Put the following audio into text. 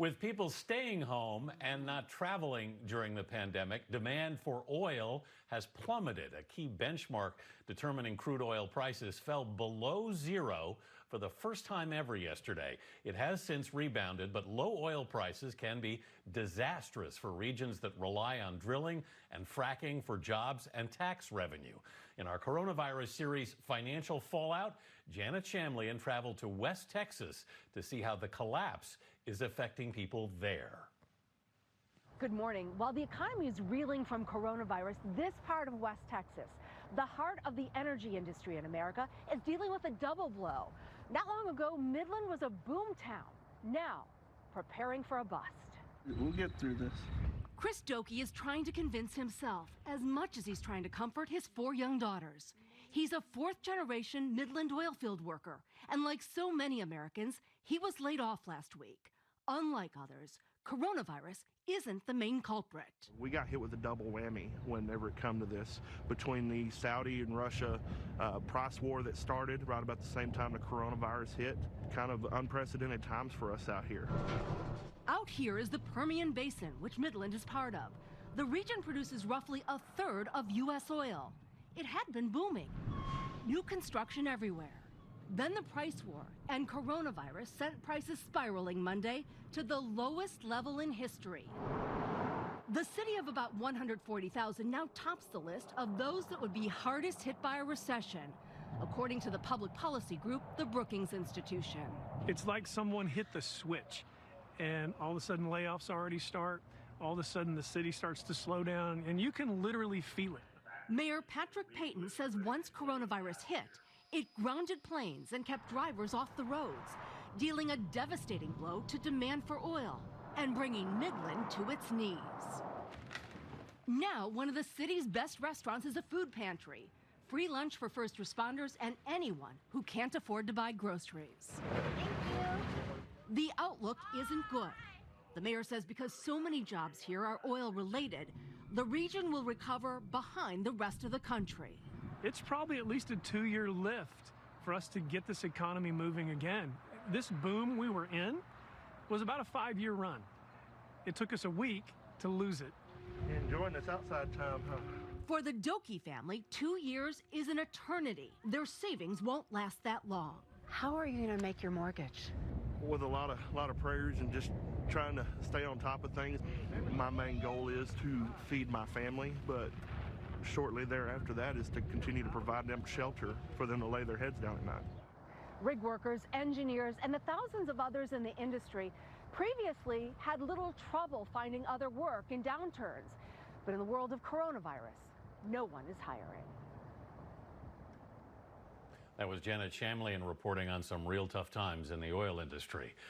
With people staying home and not traveling during the pandemic, demand for oil has plummeted. A key benchmark determining crude oil prices fell below zero for the first time ever yesterday. It has since rebounded, but low oil prices can be disastrous for regions that rely on drilling and fracking for jobs and tax revenue. In our coronavirus series, Financial Fallout, Janet Shamlian traveled to West Texas to see how the collapse is affecting people there. Good morning. While the economy is reeling from coronavirus, this part of West Texas, the heart of the energy industry in America, is dealing with a double blow. Not long ago, Midland was a boom town. Now, preparing for a bust. We'll get through this. Chris Dokie is trying to convince himself as much as he's trying to comfort his 4 young daughters. He's a fourth-generation Midland oilfield worker, and like so many Americans, he was laid off last week. Unlike others, coronavirus isn't the main culprit. We got hit with a double whammy whenever it come to this, between the Saudi and Russia price war that started right about the same time the coronavirus hit. Kind of unprecedented times for us out here. Out here is the Permian Basin, which Midland is part of. The region produces roughly a third of U.S. oil. It had been booming. New construction everywhere. Then the price war and coronavirus sent prices spiraling Monday to the lowest level in history. The city of about 140,000 now tops the list of those that would be hardest hit by a recession, according to the public policy group, the Brookings Institution. It's like someone hit the switch, and all of a sudden layoffs already start. All of a sudden the city starts to slow down, and you can literally feel it. Mayor Patrick Payton says once coronavirus hit, it grounded planes and kept drivers off the roads, dealing a devastating blow to demand for oil and bringing Midland to its knees. Now, one of the city's best restaurants is a food pantry. Free lunch for first responders and anyone who can't afford to buy groceries. Thank you. The outlook isn't good. The mayor says because so many jobs here are oil-related, the region will recover behind the rest of the country. It's probably at least a 2-year lift for us to get this economy moving again. This boom we were in was about a 5-year run. It took us a week to lose it. Enjoying this outside time, huh? For the Dokie family, 2 years is an eternity. Their savings won't last that long. How are you going to make your mortgage? With a lot of prayers and just trying to stay on top of things. My main goal is to feed my family, but shortly thereafter that is to continue to provide them shelter for them to lay their heads down at night. Rig workers, engineers, and the thousands of others in the industry previously had little trouble finding other work in downturns. But in the world of coronavirus, no one is hiring. That was Janet Shamlian reporting on some real tough times in the oil industry.